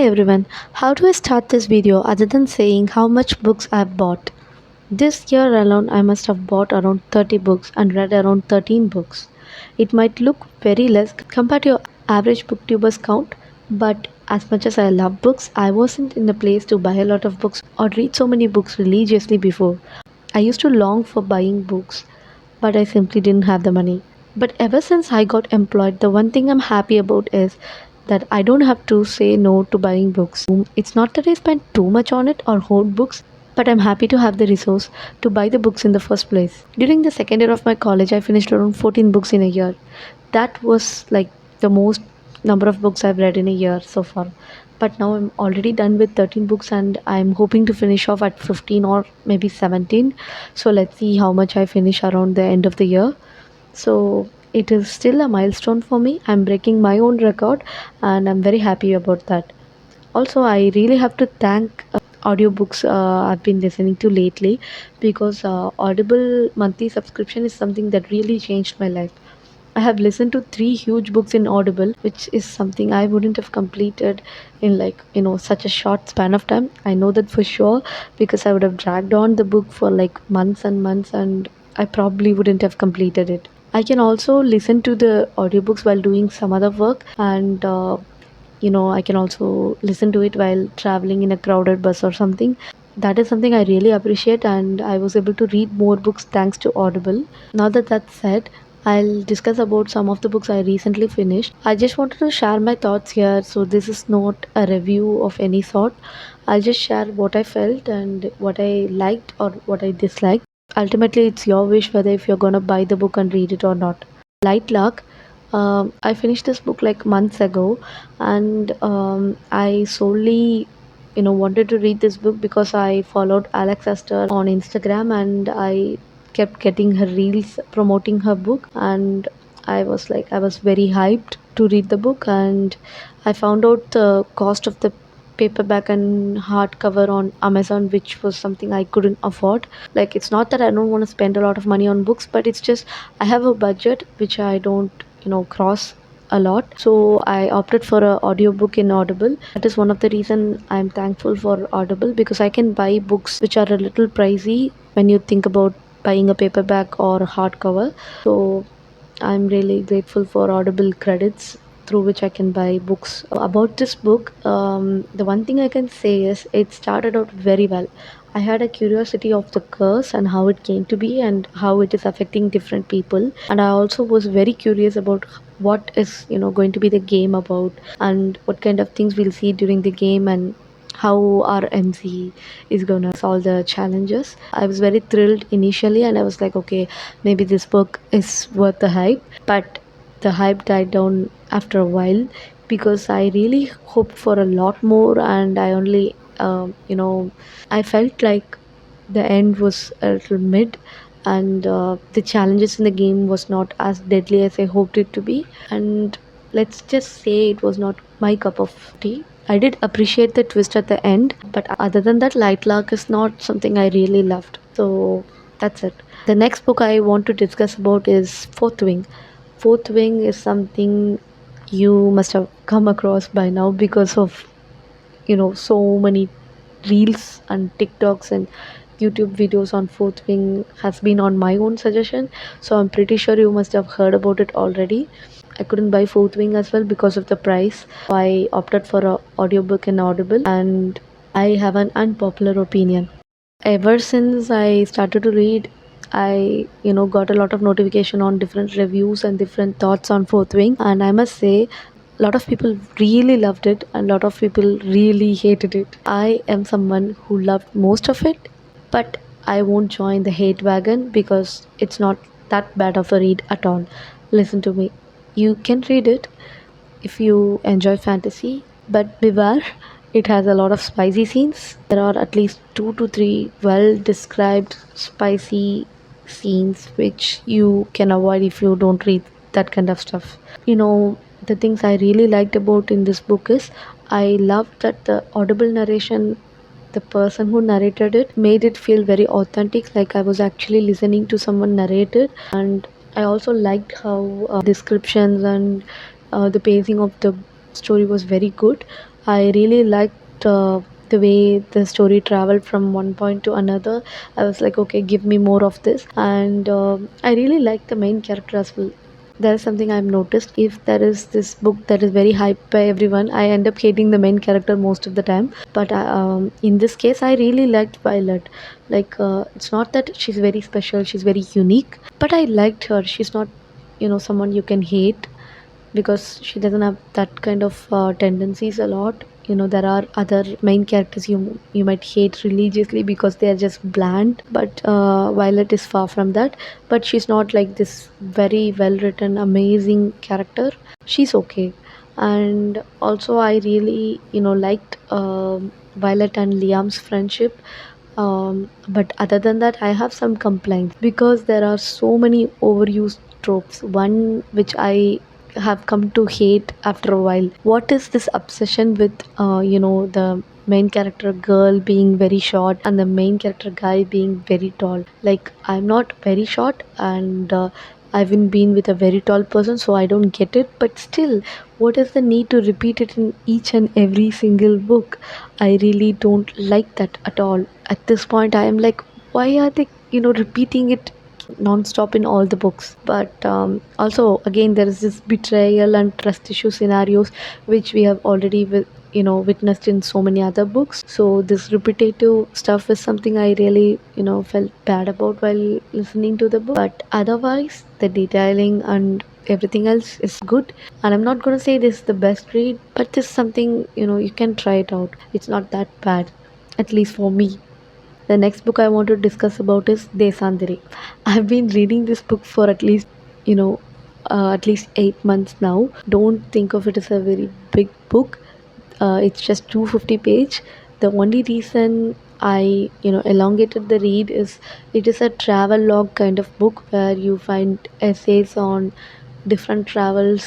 Hi everyone, how do I start this video other than saying how much books I've bought? This year alone I must have bought around 30 books and read around 13 books. It might look very less compared to your average booktuber's count, but as much as I love books, I wasn't in a place to buy a lot of books or read so many books religiously before. I used to long for buying books, but I simply didn't have the money. But ever since I got employed, the one thing I'm happy about is that I don't have to say no to buying books. It's not that I spend too much on it or hoard books, but I'm happy to have the resource to buy the books in the first place. During the second year of my college, I finished around 14 books in a year. That was like the most number of books I've read in a year so far. But now I'm already done with 13 books and I'm hoping to finish off at 15 or maybe 17. So let's see how much I finish around the end of the year. So it is still a milestone for me. I'm breaking my own record and I'm very happy about that. Also, I really have to thank audiobooks I've been listening to lately because Audible monthly subscription is something that really changed my life. I have listened to three huge books in Audible, which is something I wouldn't have completed in such a short span of time. I know that for sure because I would have dragged on the book for like months and months and I probably wouldn't have completed it. I can also listen to the audiobooks while doing some other work and I can also listen to it while traveling in a crowded bus or something. That is something I really appreciate and I was able to read more books thanks to Audible. Now that that's said, I'll discuss about some of the books I recently finished. I just wanted to share my thoughts here, so this is not a review of any sort. I'll just share what I felt and what I liked or what I disliked. Ultimately, it's your wish whether if you're gonna buy the book and read it or not. Lightlark. I finished this book like months ago, and I solely, wanted to read this book because I followed Alex Aster on Instagram, and I kept getting her reels promoting her book, and I was very hyped to read the book, and I found out the cost of the paperback and hardcover on Amazon, which was something I couldn't afford. Like, it's not that I don't want to spend a lot of money on books, but it's just I have a budget which I don't, cross a lot. So I opted for a audiobook in Audible. That is one of the reason I'm thankful for Audible because I can buy books which are a little pricey when you think about buying a paperback or hardcover. So I'm really grateful for Audible credits through which I can buy books. About this book, the one thing I can say is it started out very well. I had a curiosity of the curse and how it came to be and how it is affecting different people. And I also was very curious about what is, going to be the game about and what kind of things we'll see during the game and how our MC is gonna solve the challenges. I was very thrilled initially and I was like, okay, maybe this book is worth the hype. But the hype died down after a while because I really hoped for a lot more and I only, I felt like the end was a little mid and the challenges in the game was not as deadly as I hoped it to be. And let's just say it was not my cup of tea. I did appreciate the twist at the end, but other than that, Lightlark is not something I really loved. So that's it. The next book I want to discuss about is Fourth Wing. Fourth Wing is something you must have come across by now because of so many reels and TikToks and YouTube videos on Fourth Wing has been on my own suggestion. So I'm pretty sure you must have heard about it already. I couldn't buy Fourth Wing as well because of the price. So I opted for a audiobook in Audible and I have an unpopular opinion. Ever since I started to read, I got a lot of notification on different reviews and different thoughts on Fourth Wing, and I must say a lot of people really loved it and a lot of people really hated it. I am someone who loved most of it, but I won't join the hate wagon because it's not that bad of a read at all. Listen to me. You can read it if you enjoy fantasy, but beware, it has a lot of spicy scenes. There are at least two to three well described spicy scenes which you can avoid if you don't read that kind of stuff. The things I really liked about in this book is I loved that the audible narration, the person who narrated it made it feel very authentic, like I was actually listening to someone narrate it. And I also liked how descriptions and the pacing of the story was very good. I really liked the way the story traveled from one point to another. I was like, okay, give me more of this. And I really liked the main character as well. There is something I've noticed. If there is this book that is very hyped by everyone, I end up hating the main character most of the time. But in this case, I really liked Violet. Like, it's not that she's very special, she's very unique, but I liked her. She's not, someone you can hate because she doesn't have that kind of tendencies a lot. There are other main characters you might hate religiously because they are just bland, but Violet is far from that. But she's not like this very well written amazing character. She's okay. And also I really liked Violet and Liam's friendship. But other than that, I have some complaints because there are so many overused tropes. One which I have come to hate after a while. What is this obsession with, the main character girl being very short and the main character guy being very tall? Like, I'm not very short, and I haven't been with a very tall person, so I don't get it. But still, what is the need to repeat it in each and every single book? I really don't like that at all. At this point, I am like, why are they, repeating it non-stop in all the books? But also, again, there is this betrayal and trust issue scenarios which we have already witnessed in so many other books. So this repetitive stuff is something I really felt bad about while listening to the book. But otherwise, the detailing and everything else is good. And I'm not going to say this is the best read, but this is something you can try it out. It's not that bad, at least for me. The next book I want to discuss about is Desanthiri. I've been reading this book for you know, at least 8 months now. Don't think of it as a very big book. It's just 250 page. The only reason I elongated the read is it is a travel log kind of book where you find essays on different travel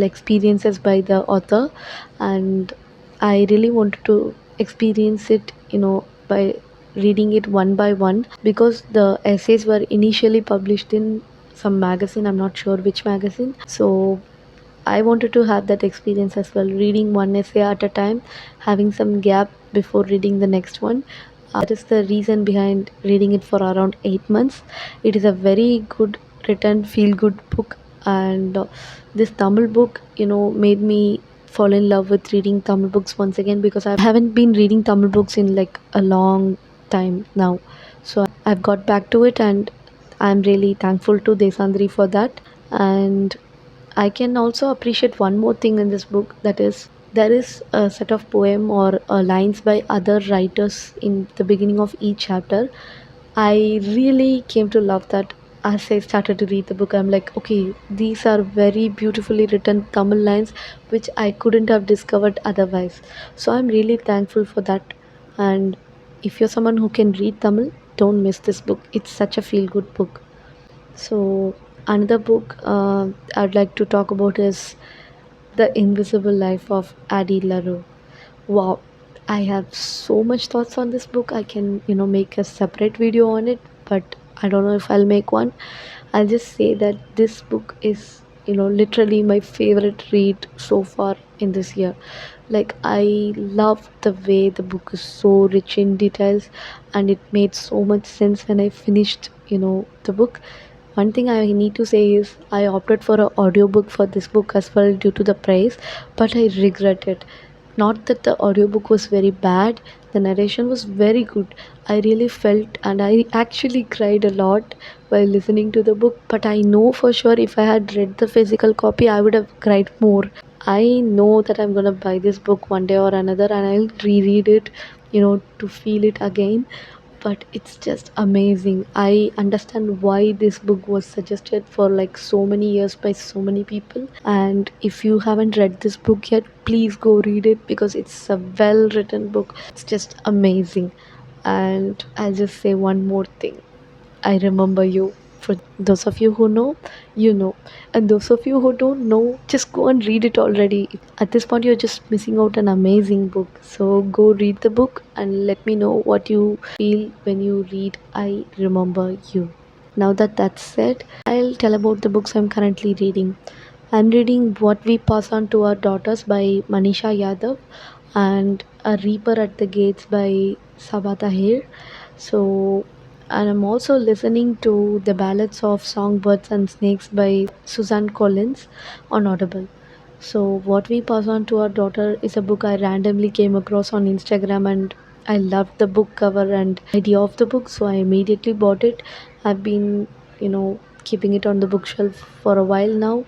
experiences by the author. And I really wanted to experience it by reading it one by one, because the essays were initially published in some magazine, I'm not sure which magazine. So I wanted to have that experience as well, reading one essay at a time, having some gap before reading the next one. That is the reason behind reading it for around 8 months. It is a very good written, feel good book, and this Tamil book, made me fall in love with reading Tamil books once again, because I haven't been reading Tamil books in like a long time now. So I've got back to it, and I'm really thankful to Desandri for that. And I can also appreciate one more thing in this book, that is, there is a set of poem or lines by other writers in the beginning of each chapter. I really came to love that as I started to read the book. I'm like, okay, these are very beautifully written Tamil lines which I couldn't have discovered otherwise. So I'm really thankful for that. And if you're someone who can read Tamil, don't miss this book. It's such a feel good book. So, another book I'd like to talk about is The Invisible Life of Addie Larue. Wow, I have so much thoughts on this book. I can, make a separate video on it, but I don't know if I'll make one. I'll just say that this book is, literally my favorite read so far in this year. Like, I love the way the book is so rich in details, and it made so much sense when I finished, the book. One thing I need to say is I opted for an audiobook for this book as well due to the price, but I regret it. Not that the audiobook was very bad, the narration was very good. I really felt and I actually cried a lot while listening to the book, but I know for sure if I had read the physical copy, I would have cried more. I know that I'm gonna buy this book one day or another and I'll reread it, to feel it again. But it's just amazing. I understand why this book was suggested for like so many years by so many people. And if you haven't read this book yet, please go read it because it's a well written book. It's just amazing. And I'll just say one more thing. I remember you. For those of you who know, you know. And those of you who don't know, just go and read it already. At this point, you're just missing out an amazing book. So go read the book and let me know what you feel when you read I Remember You. Now that that's said, I'll tell about the books I'm currently reading. I'm reading What We Pass On to Our Daughters by Manisha Yadav and A Reaper at the Gates by Sabaa Tahir. So, and I'm also listening to The Ballads of Songbirds and Snakes by Suzanne Collins on Audible. So, What We Pass On to Our Daughter is a book I randomly came across on Instagram, and I loved the book cover and idea of the book, so I immediately bought it. I've been, keeping it on the bookshelf for a while now.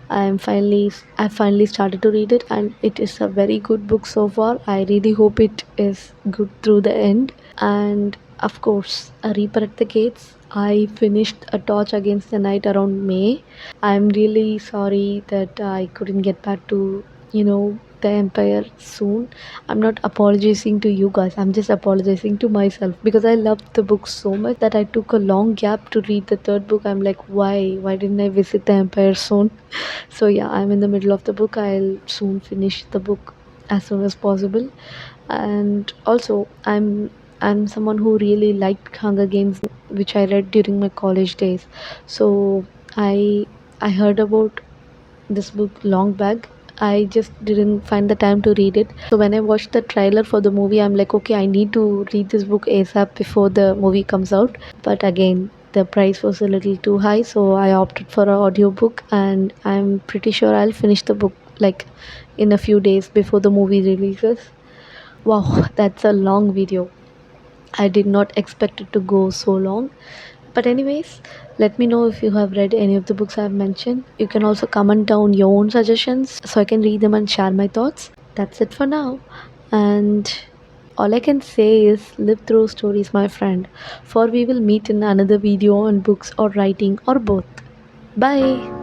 I finally started to read it, and it is a very good book so far. I really hope it is good through the end. And of course, A Reaper at the Gates. I finished A Torch Against the Night around May. I'm really sorry that I couldn't get back to, the Empire soon. I'm not apologizing to you guys, I'm just apologizing to myself because I loved the book so much that I took a long gap to read the third book. I'm like, why didn't I visit the Empire soon? So yeah, I'm in the middle of the book. I'll soon finish the book as soon as possible. And also, I'm someone who really liked Hunger Games, which I read during my college days. So I I heard about this book long back. I just didn't find the time to read it. So when I watched the trailer for the movie, I'm like, okay, I need to read this book ASAP before the movie comes out. But again, the price was a little too high, so I opted for an audiobook, and I'm pretty sure I'll finish the book like in a few days before the movie releases. Wow, that's a long video. I did not expect it to go so long. But anyways, let me know if you have read any of the books I've mentioned. You can also comment down your own suggestions so I can read them and share my thoughts. That's it for now. And all I can say is live through stories, my friend. For we will meet in another video on books or writing or both. Bye.